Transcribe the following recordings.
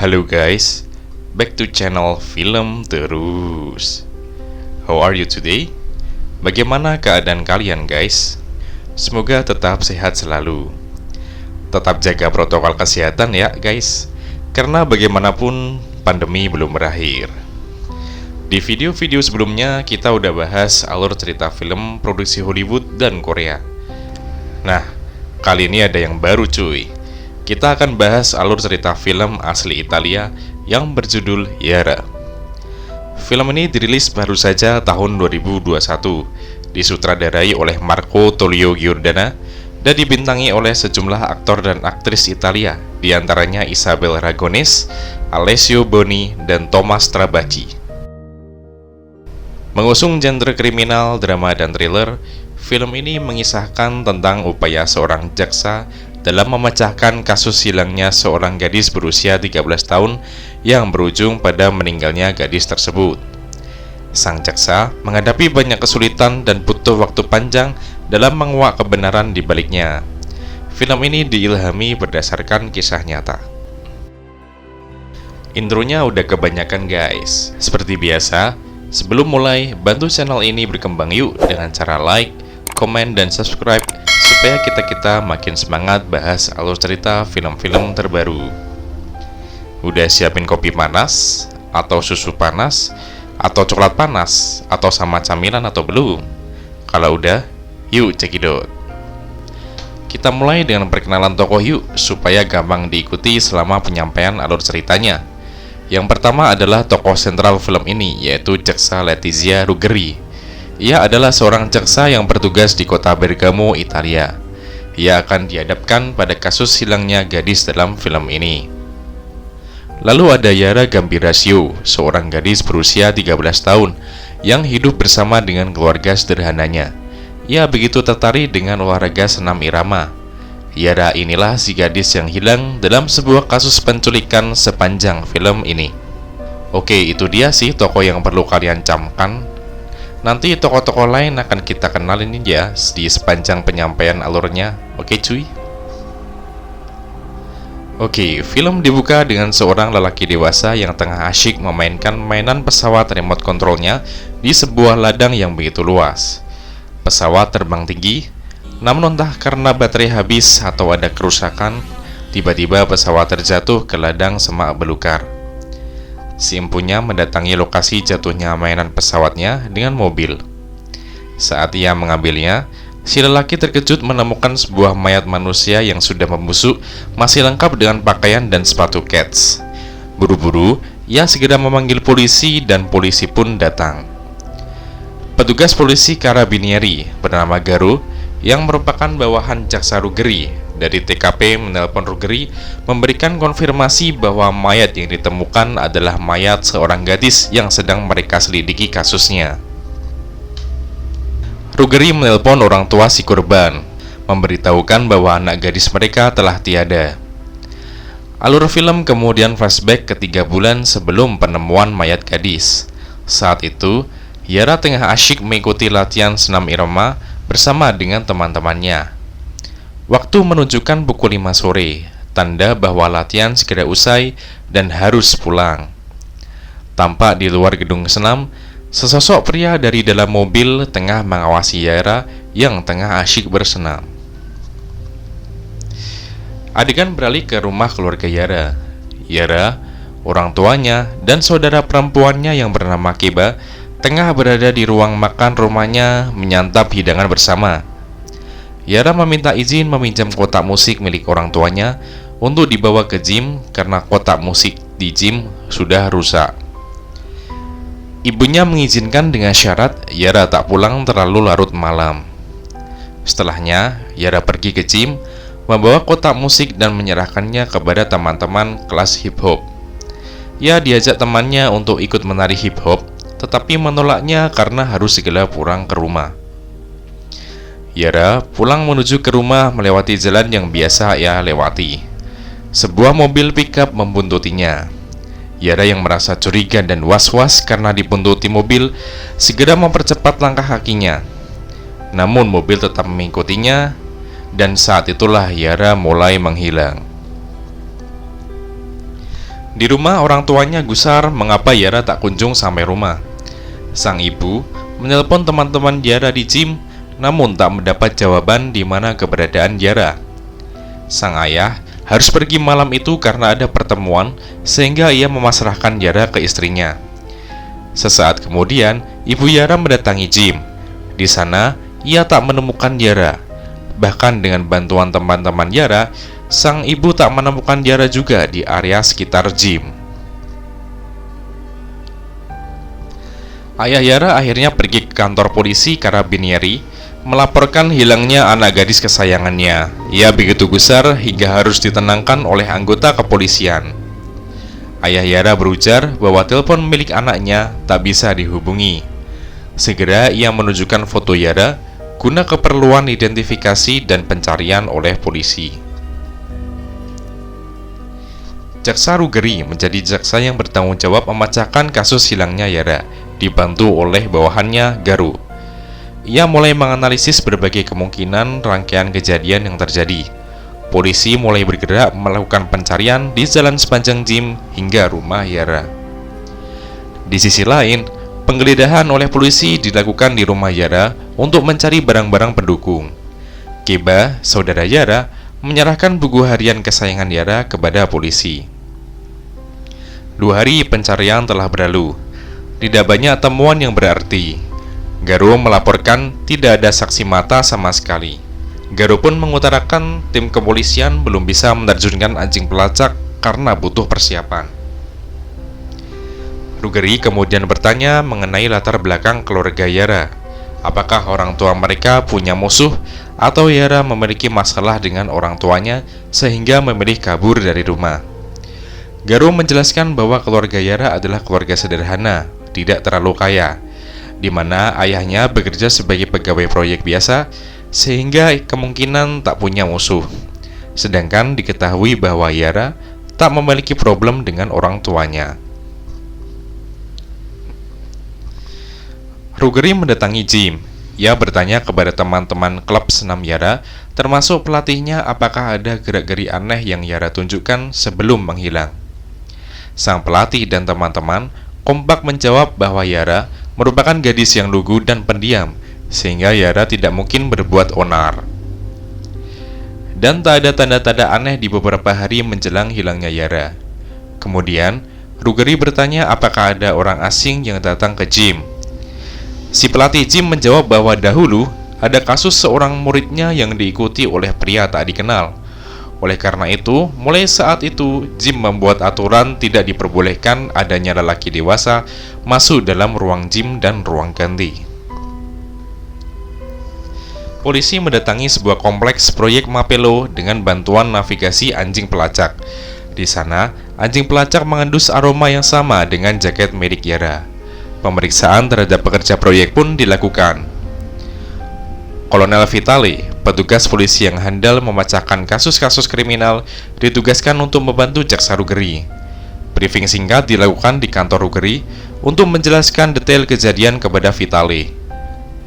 Halo guys, back to channel Film Terus. How are you today? Bagaimana keadaan kalian guys? Semoga tetap sehat selalu. Tetap jaga protokol kesehatan ya guys, karena bagaimanapun pandemi belum berakhir. Di video-video sebelumnya kita udah bahas alur cerita film produksi Hollywood dan Korea. Nah, kali ini ada yang baru cuy. Kita akan bahas alur cerita film asli Italia yang berjudul Yara. Film ini dirilis baru saja tahun 2021, disutradarai oleh Marco Tullio Giordana dan dibintangi oleh sejumlah aktor dan aktris Italia, diantaranya Isabel Ragones, Alessio Boni, dan Thomas Trabacci. Mengusung genre kriminal, drama, dan thriller, film ini mengisahkan tentang upaya seorang jaksa dalam memecahkan kasus hilangnya seorang gadis berusia 13 tahun yang berujung pada meninggalnya gadis tersebut. Sang jaksa menghadapi banyak kesulitan dan butuh waktu panjang dalam menguak kebenaran di baliknya. Film ini diilhami berdasarkan kisah nyata. Intronya udah kebanyakan guys. Seperti biasa, sebelum mulai, bantu channel ini berkembang yuk dengan cara like, komen, dan subscribe supaya kita makin semangat bahas alur cerita film-film terbaru. Udah siapin kopi panas, atau susu panas, atau coklat panas, atau sama camilan atau belum? Kalau udah, yuk cekidot. Kita mulai dengan perkenalan tokoh yuk, supaya gampang diikuti selama penyampaian alur ceritanya. Yang pertama adalah tokoh sentral film ini, yaitu Jaksa Letizia Ruggeri. Ia adalah seorang jaksa yang bertugas di kota Bergamo, Italia. Ia akan dihadapkan pada kasus hilangnya gadis dalam film ini. Lalu ada Yara Gambirasio, seorang gadis berusia 13 tahun yang hidup bersama dengan keluarga sederhananya. Ia begitu tertarik dengan olahraga senam irama. Yara inilah si gadis yang hilang dalam sebuah kasus penculikan sepanjang film ini. Oke, itu dia sih tokoh yang perlu kalian camkan. Nanti tokoh-tokoh lain akan kita kenalin ya di sepanjang penyampaian alurnya. Oke cuy. Oke, film dibuka dengan seorang lelaki dewasa yang tengah asyik memainkan mainan pesawat remote controlnya di sebuah ladang yang begitu luas. Pesawat terbang tinggi, namun entah karena baterai habis atau ada kerusakan, tiba-tiba pesawat terjatuh ke ladang semak belukar. Si empunya mendatangi lokasi jatuhnya mainan pesawatnya dengan mobil. Saat ia mengambilnya, si lelaki terkejut menemukan sebuah mayat manusia yang sudah membusuk, masih lengkap dengan pakaian dan sepatu kets. Buru-buru, ia segera memanggil polisi dan polisi pun datang. Petugas polisi Carabinieri bernama Garo, yang merupakan bawahan Jaksa Ruggeri, dari TKP menelpon Ruggeri memberikan konfirmasi bahwa mayat yang ditemukan adalah mayat seorang gadis yang sedang mereka selidiki kasusnya. Ruggeri menelpon orang tua si korban, memberitahukan bahwa anak gadis mereka telah tiada. Alur film kemudian flashback ke 3 bulan sebelum penemuan mayat gadis. Saat itu, Yara tengah asyik mengikuti latihan senam irama bersama dengan teman-temannya. Waktu menunjukkan pukul 5 sore, tanda bahwa latihan segera usai dan harus pulang. Tampak di luar gedung senam, sesosok pria dari dalam mobil tengah mengawasi Yara yang tengah asyik bersenam. Adegan beralih ke rumah keluarga Yara. Yara, orang tuanya, dan saudara perempuannya yang bernama Keba tengah berada di ruang makan rumahnya menyantap hidangan bersama. Yara meminta izin meminjam kotak musik milik orang tuanya untuk dibawa ke gym karena kotak musik di gym sudah rusak. Ibunya mengizinkan dengan syarat Yara tak pulang terlalu larut malam. Setelahnya, Yara pergi ke gym, membawa kotak musik dan menyerahkannya kepada teman-teman kelas hip hop. Ia diajak temannya untuk ikut menari hip hop, tetapi menolaknya karena harus segera pulang ke rumah. Yara pulang menuju ke rumah melewati jalan yang biasa ia lewati. Sebuah mobil pickup membuntutinya. Yara yang merasa curiga dan was-was karena dibuntuti mobil, segera mempercepat langkah kakinya. Namun mobil tetap mengikutinya, dan saat itulah Yara mulai menghilang. Di rumah orang tuanya gusar mengapa Yara tak kunjung sampai rumah. Sang ibu menelpon teman-teman Yara di gym, namun tak mendapat jawaban di mana keberadaan Yara. Sang ayah harus pergi malam itu karena ada pertemuan, sehingga ia memasrahkan Yara ke istrinya. Sesaat kemudian, ibu Yara mendatangi gym. Di sana, ia tak menemukan Yara. Bahkan dengan bantuan teman-teman Yara, sang ibu tak menemukan Yara juga di area sekitar gym. Ayah Yara akhirnya pergi ke kantor polisi Carabinieri melaporkan hilangnya anak gadis kesayangannya. Ia begitu gusar hingga harus ditenangkan oleh anggota kepolisian. Ayah Yara berujar bahwa telepon milik anaknya tak bisa dihubungi. Segera ia menunjukkan foto Yara guna keperluan identifikasi dan pencarian oleh polisi. Jaksa Ruggeri menjadi jaksa yang bertanggung jawab memecahkan kasus hilangnya Yara, dibantu oleh bawahannya Garu. Ia mulai menganalisis berbagai kemungkinan rangkaian kejadian yang terjadi. Polisi mulai bergerak melakukan pencarian di jalan sepanjang gym hingga rumah Yara. Di sisi lain, penggeledahan oleh polisi dilakukan di rumah Yara untuk mencari barang-barang pendukung. Keba, saudara Yara, menyerahkan buku harian kesayangan Yara kepada polisi. 2 hari pencarian telah berlalu. Tidak banyak temuan yang berarti. Garu melaporkan tidak ada saksi mata sama sekali. Garu pun mengutarakan tim kepolisian belum bisa menerjunkan anjing pelacak karena butuh persiapan. Ruggeri kemudian bertanya mengenai latar belakang keluarga Yara. Apakah orang tua mereka punya musuh atau Yara memiliki masalah dengan orang tuanya sehingga memilih kabur dari rumah. Garu menjelaskan bahwa keluarga Yara adalah keluarga sederhana, tidak terlalu kaya, di mana ayahnya bekerja sebagai pegawai proyek biasa, sehingga kemungkinan tak punya musuh. Sedangkan diketahui bahwa Yara tak memiliki problem dengan orang tuanya. Ruggeri mendatangi gym. Ia bertanya kepada teman-teman klub senam Yara, termasuk pelatihnya, apakah ada gerak-geri aneh yang Yara tunjukkan sebelum menghilang. Sang pelatih dan teman-teman kompak menjawab bahwa Yara merupakan gadis yang lugu dan pendiam, sehingga Yara tidak mungkin berbuat onar. Dan tak ada tanda-tanda aneh di beberapa hari menjelang hilangnya Yara. Kemudian, Ruggeri bertanya apakah ada orang asing yang datang ke gym. Si pelatih gym menjawab bahwa dahulu ada kasus seorang muridnya yang diikuti oleh pria tak dikenal. Oleh karena itu, mulai saat itu, gym membuat aturan tidak diperbolehkan adanya lelaki dewasa masuk dalam ruang gym dan ruang ganti. Polisi mendatangi sebuah kompleks proyek Mapello dengan bantuan navigasi anjing pelacak. Di sana, anjing pelacak mengendus aroma yang sama dengan jaket milik Yara. Pemeriksaan terhadap pekerja proyek pun dilakukan. Kolonel Vitale, petugas polisi yang handal memecahkan kasus-kasus kriminal, ditugaskan untuk membantu jaksa Ruggeri. Briefing singkat dilakukan di kantor Ruggeri untuk menjelaskan detail kejadian kepada Vitale.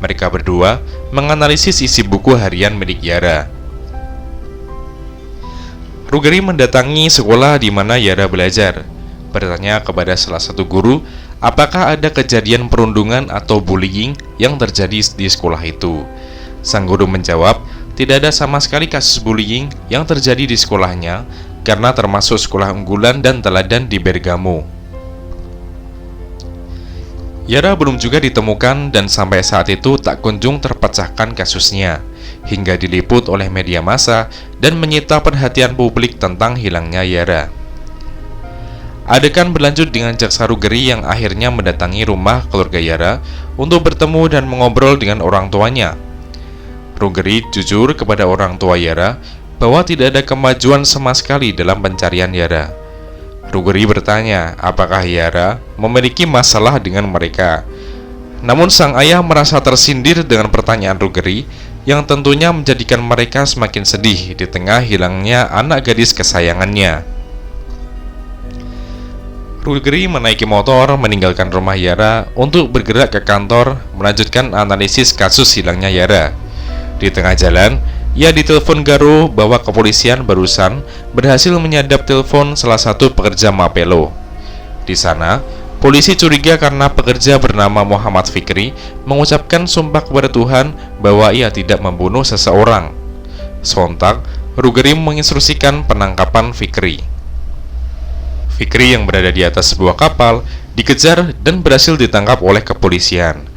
Mereka berdua menganalisis isi buku harian milik Yara. Ruggeri mendatangi sekolah di mana Yara belajar, bertanya kepada salah satu guru apakah ada kejadian perundungan atau bullying yang terjadi di sekolah itu. Sang guru menjawab, tidak ada sama sekali kasus bullying yang terjadi di sekolahnya karena termasuk sekolah unggulan dan teladan di Bergamo. Yara belum juga ditemukan dan sampai saat itu tak kunjung terpecahkan kasusnya, hingga diliput oleh media massa dan menyita perhatian publik tentang hilangnya Yara. Adegan berlanjut dengan jaksa Ruggeri yang akhirnya mendatangi rumah keluarga Yara untuk bertemu dan mengobrol dengan orang tuanya. Ruggeri jujur kepada orang tua Yara bahwa tidak ada kemajuan sama sekali dalam pencarian Yara. Ruggeri bertanya apakah Yara memiliki masalah dengan mereka. Namun sang ayah merasa tersindir dengan pertanyaan Ruggeri yang tentunya menjadikan mereka semakin sedih di tengah hilangnya anak gadis kesayangannya. Ruggeri menaiki motor meninggalkan rumah Yara untuk bergerak ke kantor melanjutkan analisis kasus hilangnya Yara. Di tengah jalan, Ia ditelepon Garo bahwa kepolisian barusan berhasil menyadap telepon salah satu pekerja Mapelo. Di sana, polisi curiga karena pekerja bernama Muhammad Fikri mengucapkan sumpah kepada Tuhan bahwa ia tidak membunuh seseorang. Sontak, Rugerim menginstruksikan penangkapan Fikri. Fikri yang berada di atas sebuah kapal dikejar dan berhasil ditangkap oleh kepolisian.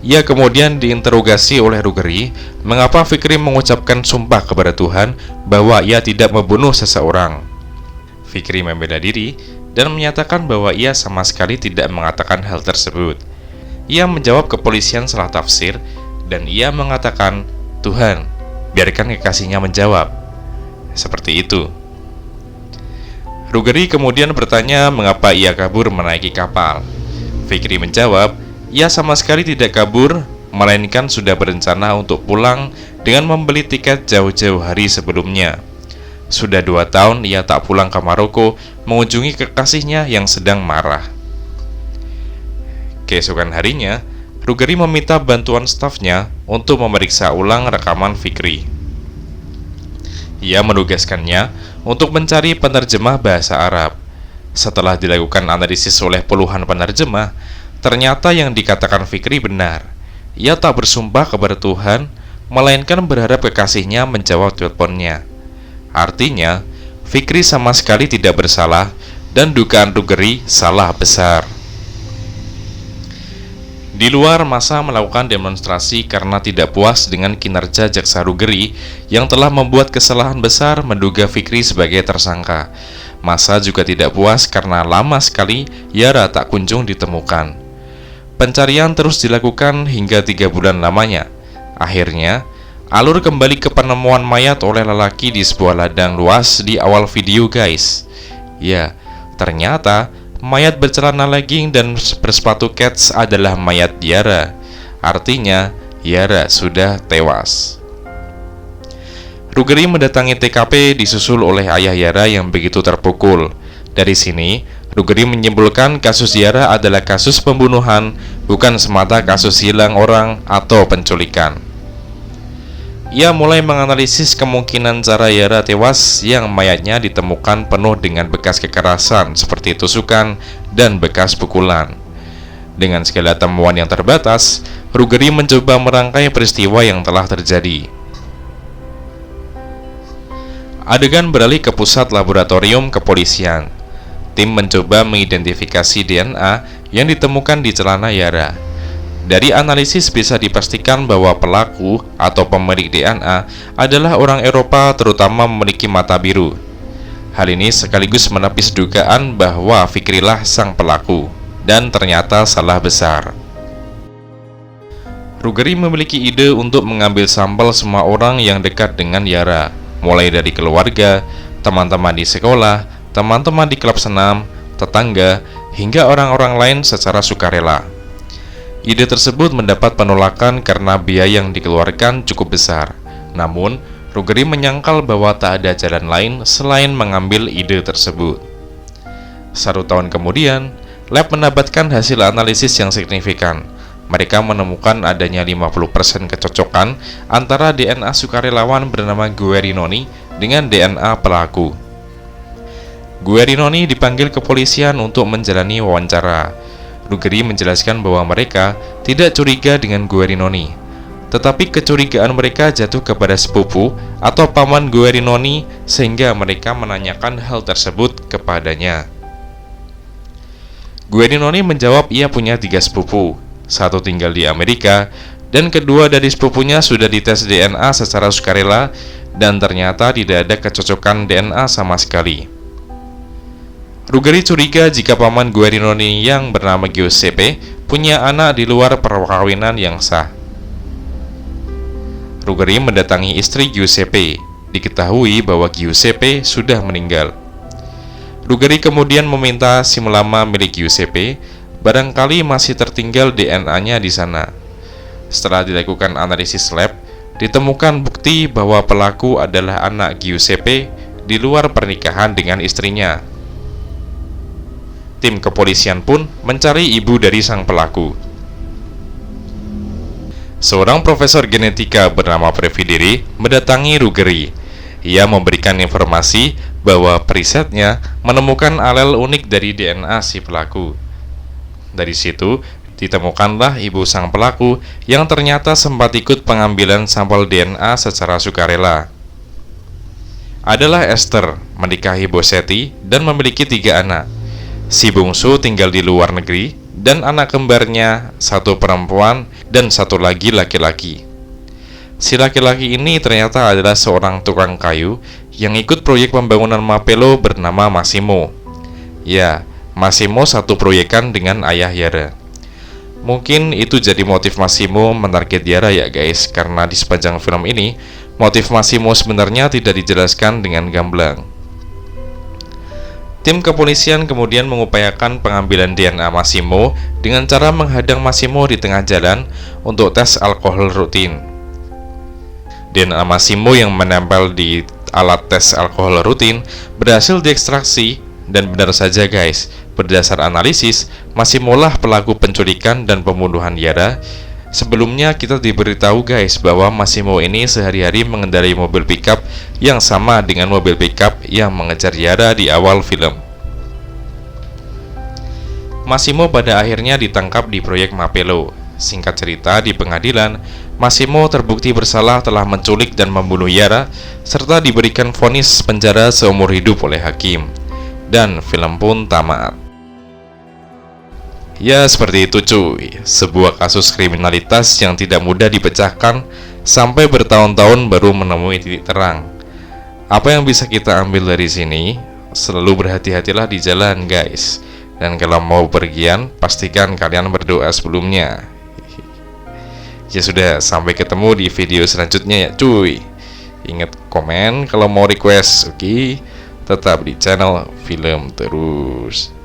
Ia kemudian diinterogasi oleh Rugeri mengapa Fikri mengucapkan sumpah kepada Tuhan bahwa ia tidak membunuh seseorang. Fikri membela diri dan menyatakan bahwa ia sama sekali tidak mengatakan hal tersebut. Ia menjawab kepolisian salah tafsir dan ia mengatakan, "Tuhan, biarkan kekasihnya menjawab." Seperti itu. Rugeri kemudian bertanya mengapa ia kabur menaiki kapal. Fikri menjawab, ia sama sekali tidak kabur, melainkan sudah berencana untuk pulang dengan membeli tiket jauh-jauh hari sebelumnya. Sudah 2 tahun ia tak pulang ke Maroko mengunjungi kekasihnya yang sedang marah. Keesokan harinya, Rugeri meminta bantuan stafnya untuk memeriksa ulang rekaman Fikri. Ia menugaskannya untuk mencari penerjemah bahasa Arab. Setelah dilakukan analisis oleh puluhan penerjemah, ternyata yang dikatakan Fikri benar. Ia tak bersumpah kepada Tuhan, melainkan berharap kekasihnya menjawab teleponnya. Artinya, Fikri sama sekali tidak bersalah dan dugaan Rugeri salah besar. Di luar, massa melakukan demonstrasi karena tidak puas dengan kinerja jaksa Rugeri yang telah membuat kesalahan besar menduga Fikri sebagai tersangka. Massa juga tidak puas karena lama sekali Yara tak kunjung ditemukan. Pencarian terus dilakukan hingga 3 bulan lamanya. Akhirnya, alur kembali ke penemuan mayat oleh lelaki di sebuah ladang luas di awal video, guys. Ya, ternyata mayat bercelana legging dan bersepatu kets adalah mayat Yara. Artinya, Yara sudah tewas. Rugeri mendatangi TKP disusul oleh ayah Yara yang begitu terpukul. Dari sini, Rugeri menyimpulkan kasus Yara adalah kasus pembunuhan, bukan semata kasus hilang orang atau penculikan. Ia mulai menganalisis kemungkinan cara Yara tewas yang mayatnya ditemukan penuh dengan bekas kekerasan seperti tusukan dan bekas pukulan. Dengan segala temuan yang terbatas, Rugeri mencoba merangkai peristiwa yang telah terjadi. Adegan beralih ke pusat laboratorium kepolisian. Tim mencoba mengidentifikasi DNA yang ditemukan di celana Yara. Dari analisis bisa dipastikan bahwa pelaku atau pemilik DNA adalah orang Eropa, terutama memiliki mata biru. Hal ini sekaligus menepis dugaan bahwa Fikrilah sang pelaku, dan ternyata salah besar. Rugeri memiliki ide untuk mengambil sampel semua orang yang dekat dengan Yara, mulai dari keluarga, teman-teman di sekolah, teman-teman di klub senam, tetangga, hingga orang-orang lain secara sukarela. Ide tersebut mendapat penolakan karena biaya yang dikeluarkan cukup besar. Namun, Rugeri menyangkal bahwa tak ada jalan lain selain mengambil ide tersebut. 1 tahun kemudian, lab mendapatkan hasil analisis yang signifikan. Mereka menemukan adanya 50% kecocokan antara DNA sukarelawan bernama Guerinoni dengan DNA pelaku. Guerinoni dipanggil kepolisian untuk menjalani wawancara. Rugeri menjelaskan bahwa mereka tidak curiga dengan Guerinoni, tetapi kecurigaan mereka jatuh kepada sepupu atau paman Guerinoni sehingga mereka menanyakan hal tersebut kepadanya. Guerinoni menjawab ia punya 3 sepupu, 1 tinggal di Amerika, dan kedua dari sepupunya sudah dites DNA secara sukarela dan ternyata tidak ada kecocokan DNA sama sekali. Rugeri curiga jika paman Guerinoni yang bernama Giuseppe punya anak di luar perkawinan yang sah. Rugeri mendatangi istri Giuseppe. Diketahui bahwa Giuseppe sudah meninggal. Rugeri kemudian meminta SIM lama milik Giuseppe, barangkali masih tertinggal DNA-nya di sana. Setelah dilakukan analisis lab, ditemukan bukti bahwa pelaku adalah anak Giuseppe di luar pernikahan dengan istrinya. Tim kepolisian pun mencari ibu dari sang pelaku. Seorang profesor genetika bernama Previdiri mendatangi Ruggeri. Ia memberikan informasi bahwa perisetnya menemukan alel unik dari DNA si pelaku. Dari situ, ditemukanlah ibu sang pelaku yang ternyata sempat ikut pengambilan sampel DNA secara sukarela. Adalah Esther, menikahi Bosetti dan memiliki 3 anak. Si bungsu tinggal di luar negeri, dan anak kembarnya 1 perempuan dan 1 lagi laki-laki. Si laki-laki ini ternyata adalah seorang tukang kayu yang ikut proyek pembangunan Mapello bernama Massimo. Ya, Massimo satu proyekan dengan ayah Yara. Mungkin itu jadi motif Massimo menarget Yara ya guys, karena di sepanjang film ini motif Massimo sebenarnya tidak dijelaskan dengan gamblang. Tim kepolisian kemudian mengupayakan pengambilan DNA Massimo dengan cara menghadang Massimo di tengah jalan untuk tes alkohol rutin. DNA Massimo yang menempel di alat tes alkohol rutin berhasil diekstraksi, dan benar saja guys, berdasar analisis, Massimo lah pelaku penculikan dan pembunuhan Yara. Sebelumnya kita diberitahu guys bahwa Massimo ini sehari-hari mengendarai mobil pickup yang sama dengan mobil pickup yang mengejar Yara di awal film. Massimo pada akhirnya ditangkap di proyek Mapello. Singkat cerita, di pengadilan, Massimo terbukti bersalah telah menculik dan membunuh Yara, serta diberikan vonis penjara seumur hidup oleh hakim. Dan film pun tamat. Ya seperti itu cuy, sebuah kasus kriminalitas yang tidak mudah dipecahkan sampai bertahun-tahun baru menemui titik terang. Apa yang bisa kita ambil dari sini? Selalu berhati-hatilah di jalan guys. Dan kalau mau pergian, pastikan kalian berdoa sebelumnya. Ya sudah, sampai ketemu di video selanjutnya ya cuy. Ingat komen kalau mau request, oke? Tetap di channel Film Terus.